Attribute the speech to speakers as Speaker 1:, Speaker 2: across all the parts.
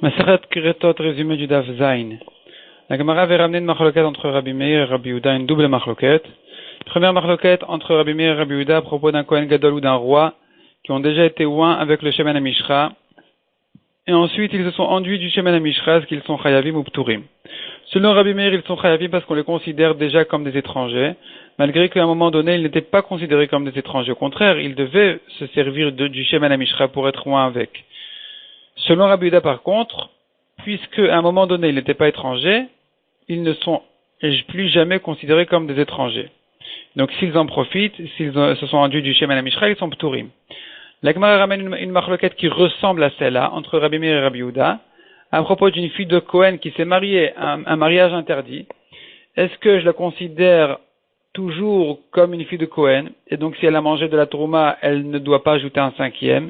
Speaker 1: Maseret Kiretot, résumé du Daf Zain. La Gemara avait ramené une machloket entre Rabbi Meir et Rabbi Yehuda, une double machloket. Première machloket entre Rabbi Meir et Rabbi Yehuda à propos d'un Kohen Gadol ou d'un roi qui ont déjà été oints avec le Shemen HaMishra. Et ensuite, ils se sont enduits du Shemen HaMishra, est-ce qu'ils sont Chayavim ou Pturim. Selon Rabbi Meir, ils sont Chayavim parce qu'on les considère déjà comme des étrangers, malgré qu'à un moment donné, ils n'étaient pas considérés comme des étrangers. Au contraire, ils devaient se servir du Shemen HaMishra pour être oints avec. Selon Rabbi Yehuda, par contre, puisque à un moment donné, ils n'étaient pas étrangers, ils ne sont plus jamais considérés comme des étrangers. Donc, s'ils en profitent, s'ils se sont enduits du Shemen HaMishra, ils sont Pturim. La Gemara ramène une machloket qui ressemble à celle-là, entre Rabbi Meir et Rabbi Yehuda, à propos d'une fille de Cohen qui s'est mariée à un mariage interdit. Est-ce que je la considère toujours comme une fille de Cohen, et donc si elle a mangé de la trouma, elle ne doit pas ajouter un cinquième,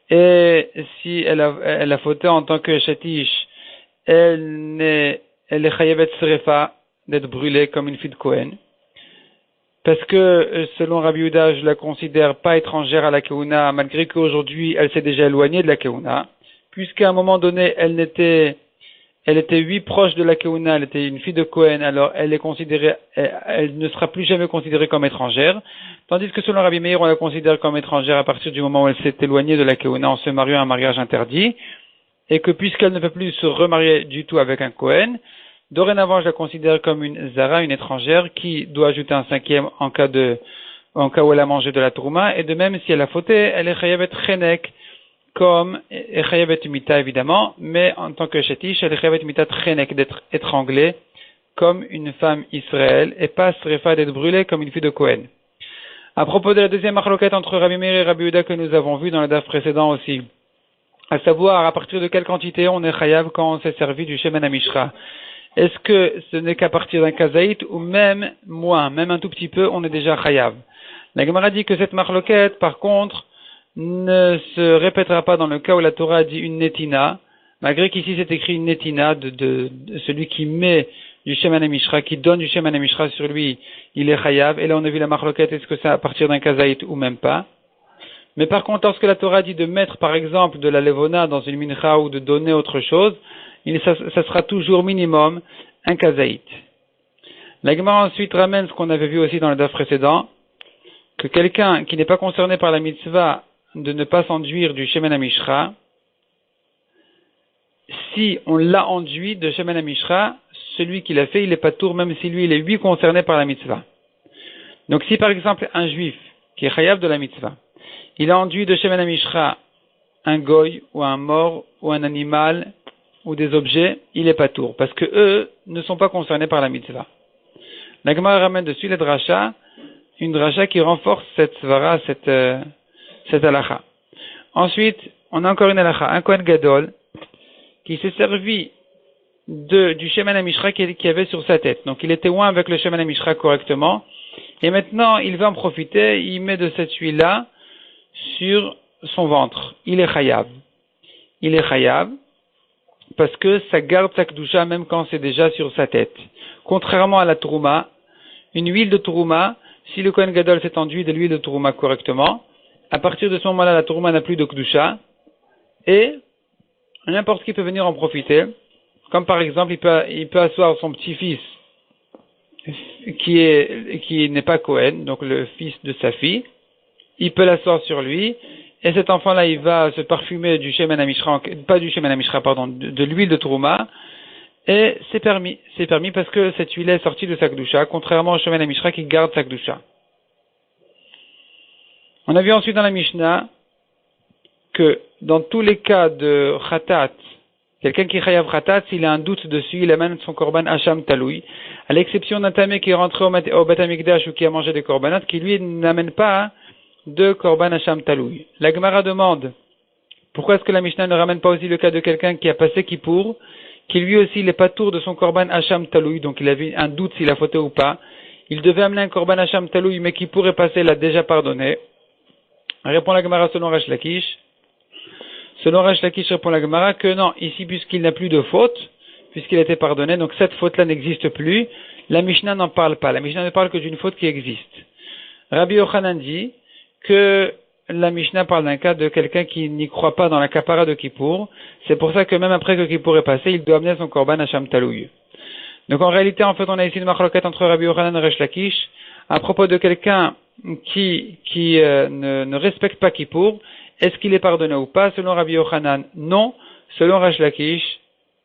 Speaker 1: et si elle a fauté en tant que chatish, elle est chayavet srefa, d'être brûlée comme une fille de Cohen. Parce que, selon Rabbi Yehuda, je la considère pas étrangère à la Keuna, malgré qu'aujourd'hui, elle s'est déjà éloignée de la Keuna, puisqu'à un moment donné, elle était proche de la Keuna, elle était une fille de Cohen, alors elle ne sera plus jamais considérée comme étrangère, tandis que selon Rabbi Meir, on la considère comme étrangère à partir du moment où elle s'est éloignée de la Keuna en se mariant à un mariage interdit, et que puisqu'elle ne peut plus se remarier du tout avec un Cohen, dorénavant, je la considère comme une Zara, une étrangère, qui doit ajouter un cinquième en cas où elle a mangé de la trouma, et de même, si elle a fauté, elle est chayavet chenek, comme, et chayavet mita évidemment, mais en tant que chatish, elle est chayavet mita chenek, d'être étranglée, comme une femme Israël, et pas srefa, d'être brûlée comme une fille de Cohen. À propos de la deuxième machloket entre Rabbi Meir et Rabbi Yehuda que nous avons vu dans le daf précédent aussi, à savoir à partir de quelle quantité on est chayav quand on s'est servi du Shemen HaMishra. Est-ce que ce n'est qu'à partir d'un kazaït ou même moins, même un tout petit peu, on est déjà chayav? La Gemara dit que cette machloket, par contre, ne se répétera pas dans le cas où la Torah dit une netina, malgré qu'ici c'est écrit une netina de celui qui met du Shemen HaMishra, qui donne du Shemen HaMishra sur lui, il est chayav. Et là on a vu la machloket, est-ce que c'est à partir d'un kazaït ou même pas? Mais par contre, lorsque la Torah dit de mettre par exemple de la levona dans une mincha ou de donner autre chose, ça sera toujours minimum un kazaït. La Gemara ensuite ramène ce qu'on avait vu aussi dans le daf précédent, que quelqu'un qui n'est pas concerné par la mitzvah de ne pas s'enduire du Shemen HaMishra, si on l'a enduit de Shemen HaMishra, celui qui l'a fait, il est pas tour, même si lui il est lui concerné par la mitzvah. Donc si par exemple un juif qui est chayav de la mitzvah, il a enduit de Shemen HaMishra un goy ou un mort ou un animal ou des objets, il est pas tour, parce que eux ne sont pas concernés par la mitzvah. La Gemara ramène dessus la dracha, une dracha qui renforce cette svara, cette halakha. Ensuite, on a encore une halakha, un Kohen Gadol, qui s'est servi du Shemen HaMishra qu'il avait sur sa tête. Donc il était loin avec le Shemen HaMishra correctement, et maintenant il va en profiter, il met de cette huile-là sur son ventre. Il est chayav. Il est chayav, parce que ça garde sa kedusha même quand c'est déjà sur sa tête. Contrairement à la trouma, une huile de trouma, si le Kohen Gadol s'est enduit de l'huile de trouma correctement, à partir de ce moment-là, la trouma n'a plus de kedusha, et n'importe qui peut venir en profiter, comme par exemple, il peut asseoir son petit-fils, qui n'est pas Kohen, donc le fils de sa fille, il peut l'asseoir sur lui, et cet enfant-là, il va se parfumer du Shemen HaMishra, pas du Shemen HaMishra, pardon, de l'huile de Trouma, et c'est permis parce que cette huile est sortie de sa Kedusha, contrairement au Shemen HaMishra qui garde sa Kedusha. On a vu ensuite dans la Mishnah que dans tous les cas de Khatat, quelqu'un qui chayav Khatat, s'il a un doute dessus, il amène son korban Hacham Taloui, à l'exception d'un tamé qui est rentré au Beth Amikdash ou qui a mangé des korbanot, qui lui n'amène pas de korban Hacham Taloui. La Gemara demande pourquoi est-ce que la Mishnah ne ramène pas aussi le cas de quelqu'un qui a passé Kippour, qui lui aussi il n'est pas tour de son korban Hacham Taloui, donc il avait un doute s'il a fauté ou pas. Il devait amener un korban Hacham Taloui, mais Kippour est passé, l'a déjà pardonné. Répond la Gemara selon Resh Lakish. Selon Resh Lakish répond la Gemara que non, ici puisqu'il n'a plus de faute, puisqu'il a été pardonné, donc cette faute-là n'existe plus, la Mishnah n'en parle pas. La Mishnah ne parle que d'une faute qui existe. Rabbi Yochanan dit que la Mishnah parle d'un cas de quelqu'un qui n'y croit pas dans la kapara de Kippour. C'est pour ça que même après que Kippour est passé, il doit amener son korban à Sham Talouy. Donc en réalité, en fait, on a ici une machloket entre Rabbi Yochanan et Resh Lakish à propos de quelqu'un qui ne respecte pas Kippour. Est-ce qu'il est pardonné ou pas? Selon Rabbi Yochanan, non. Selon Resh Lakish,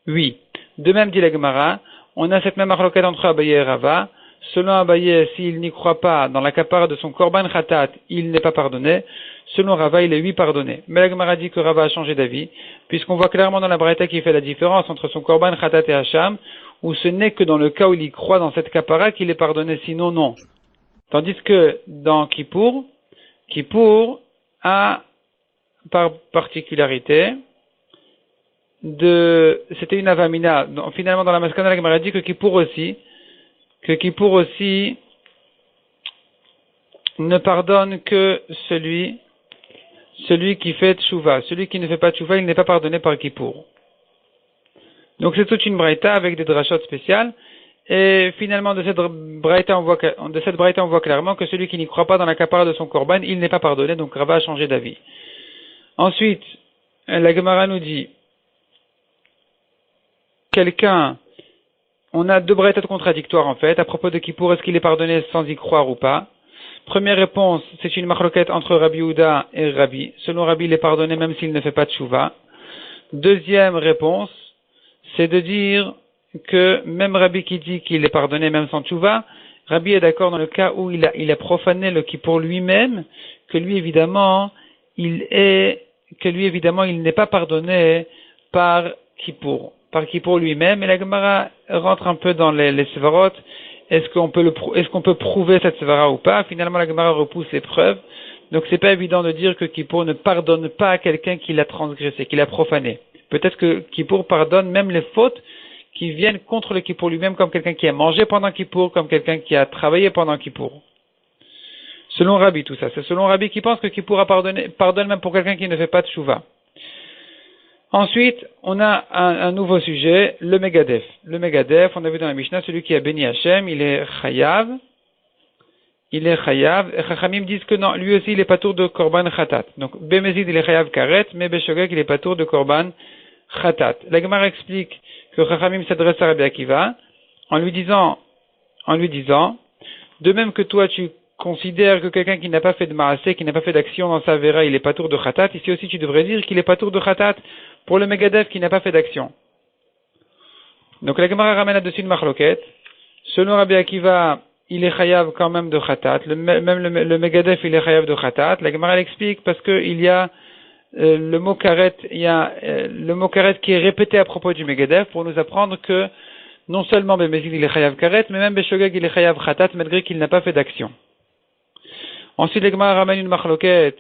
Speaker 1: oui. De même dit la Gemara, on a cette même machloket entre Abaye et Rava. Selon Abaye, s'il n'y croit pas dans la kapara de son korban khatat, il n'est pas pardonné. Selon Rava, il est oui pardonné. Mais la Gemara dit que Rava a changé d'avis, puisqu'on voit clairement dans la Braïta qu'il fait la différence entre son korban khatat et Hacham, où ce n'est que dans le cas où il y croit dans cette kapara qu'il est pardonné, sinon non. Tandis que dans Kippour a par particularité c'était une avamina. Donc, finalement, dans la Maskana, la Gemara dit que Kippour aussi ne pardonne que celui qui fait tchouva. Celui qui ne fait pas tchouva, il n'est pas pardonné par Kippour. Donc c'est toute une braïta avec des drachot spéciales. Et finalement, de cette braïta, on voit clairement que celui qui n'y croit pas dans la kapara de son korban, il n'est pas pardonné. Donc Rava a changé d'avis. Ensuite, la Gemara nous dit, on a deux braïtas contradictoires en fait, à propos de Kippour, est-ce qu'il est pardonné sans y croire ou pas? Première réponse, c'est une machloket entre Rabbi Yehuda et Rabbi. Selon Rabbi, il est pardonné même s'il ne fait pas de tchouva. Deuxième réponse, c'est de dire que même Rabbi qui dit qu'il est pardonné même sans tchouva, Rabbi est d'accord dans le cas où il a profané le Kippour lui-même, que lui évidemment, il n'est pas pardonné par Kippour lui-même. Et la Gemara rentre un peu dans les sévarot. Est-ce qu'on peut prouver cette sévara ou pas? Finalement, la Gemara repousse les preuves. Donc c'est pas évident de dire que Kippour ne pardonne pas à quelqu'un qui l'a transgressé, qui l'a profané. Peut-être que Kippour pardonne même les fautes qui viennent contre le Kippour lui-même, comme quelqu'un qui a mangé pendant Kippour, comme quelqu'un qui a travaillé pendant Kippour. Selon Rabbi, tout ça. C'est selon Rabbi qui pense que Kippour pardonne même pour quelqu'un qui ne fait pas de tchouva. Ensuite, on a un nouveau sujet, le Megadef. Le Megadef, on a vu dans la Mishnah, celui qui a béni Hachem, il est chayav. Et Chachamim disent que non, lui aussi il est patour de korban khatat. Donc, Bemezid il est chayav karet, mais Beshogeg il est patour de korban khatat. La Gemara explique que Chachamim s'adresse à Rabbi Akiva, en lui disant, de même que toi tu considères que quelqu'un qui n'a pas fait de maasé, qui n'a pas fait d'action dans sa vera, il est patour de khatat, ici aussi tu devrais dire qu'il est patour de khatat pour le Megadef qui n'a pas fait d'action. Donc la Gemara ramène là-dessus une machloket. Selon Rabbi Akiva, il est chayav quand même de khatat. Le Megadef, il est chayav de khatat. La Gemara l'explique parce que il y a le mot karet qui est répété à propos du Megadef pour nous apprendre que non seulement Bemezid il est chayav karet, mais même Beshogeg il est chayav khatat malgré qu'il n'a pas fait d'action. Ensuite, la Gemara ramène une machloket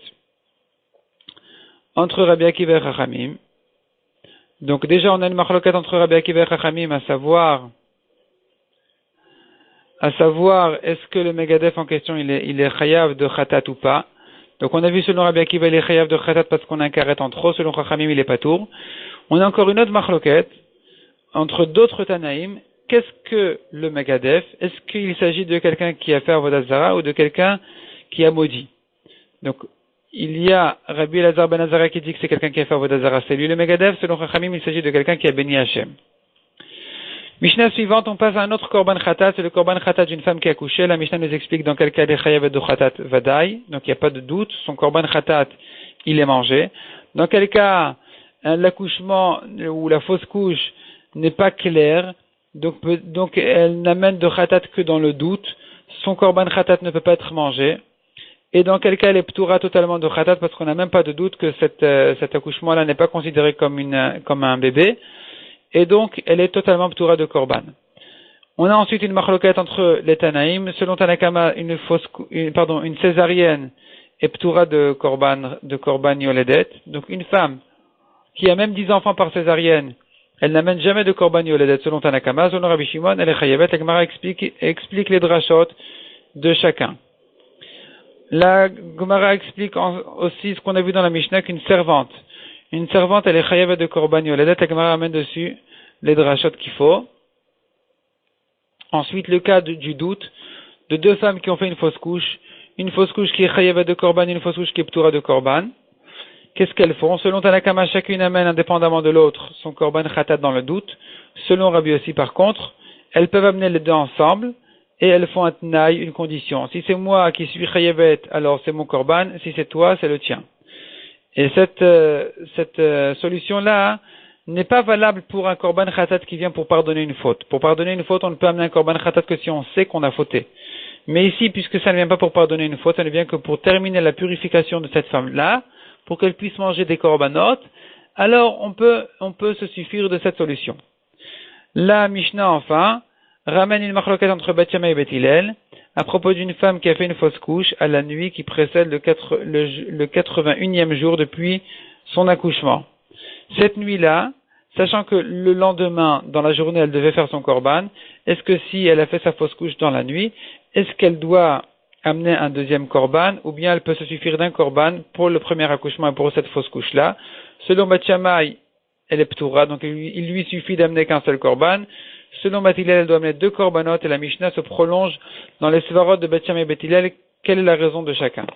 Speaker 1: entre Rabbi Akiva et Chachamim. Donc déjà, on a une machloket entre Rabbi Akiva et Chachamim, à savoir, est-ce que le Megadef en question, il est chayav de khatat ou pas. Donc on a vu selon Rabbi Akiva, il est chayav de khatat parce qu'on a un karet en trop, selon Chachamim, il est patour. On a encore une autre machloket entre d'autres Tanaïm. Qu'est-ce que le Megadef? Est-ce qu'il s'agit de quelqu'un qui a fait Avodah Zara ou de quelqu'un qui a maudit? Donc, il y a Rabbi Elazar ben Azara qui dit que c'est quelqu'un qui a fait Avodah Zara, c'est lui le Megadef. Selon Chachamim, il s'agit de quelqu'un qui a béni Hachem. Mishnah suivante, on passe à un autre korban khatat, c'est le korban khatat d'une femme qui a couché. La Mishnah nous explique dans quel cas il est chayav de khatat vadaï, donc il n'y a pas de doute, son korban khatat, il est mangé. Dans quel cas l'accouchement ou la fausse couche n'est pas claire, donc elle n'amène de khatat que dans le doute, son korban khatat ne peut pas être mangé. Et dans quel cas elle est ptoura totalement de khatat parce qu'on n'a même pas de doute que cet accouchement-là n'est pas considéré comme un bébé. Et donc, elle est totalement ptoura de korban. On a ensuite une machloket entre les Tanaïm. Selon Tanakama, une césarienne est ptoura de korban yoledet. Donc, une femme qui a même 10 enfants par césarienne, elle n'amène jamais de korban yoledet selon Tanakama. Selon Rabbi Shimon, elle est chayavet. La Gemara explique les drachot de chacun. La Gemara explique aussi ce qu'on a vu dans la Mishnah qu'une servante, elle est chayavet de korban yoledet. La Gemara amène dessus les drachot qu'il faut. Ensuite, le cas du doute de deux femmes qui ont fait une fausse couche. une fausse couche qui est chayevet de korban, une fausse couche qui est ptoura de korban. Qu'est-ce qu'elles font? Selon Tanakama, chacune amène indépendamment de l'autre son korban khatat dans le doute. Selon Rabbi Yossi, par contre, elles peuvent amener les deux ensemble et elles font un tnaï, une condition. Si c'est moi qui suis chayevet, alors c'est mon korban. Si c'est toi, c'est le tien. Et cette solution-là n'est pas valable pour un korban khatat qui vient pour pardonner une faute. Pour pardonner une faute, on ne peut amener un korban khatat que si on sait qu'on a fauté. Mais ici, puisque ça ne vient pas pour pardonner une faute, ça ne vient que pour terminer la purification de cette femme-là, pour qu'elle puisse manger des korbanot, alors on peut se suffire de cette solution. La Mishnah, enfin, ramène une machloket entre Beth Shammai et Beth Hillel, à propos d'une femme qui a fait une fausse couche à la nuit qui précède le 81e jour depuis son accouchement. Cette nuit-là, sachant que le lendemain, dans la journée, elle devait faire son korban, est-ce que si elle a fait sa fausse couche dans la nuit, est-ce qu'elle doit amener un deuxième korban, ou bien elle peut se suffire d'un korban pour le premier accouchement et pour cette fausse couche-là? Selon Beth Shammai, elle est ptoura, donc il lui suffit d'amener qu'un seul korban. Selon Beth Hillel, elle doit amener deux korbanot, et la Mishnah se prolonge dans les svarot de Beth Shammai et Beth Hillel. Quelle est la raison de chacun?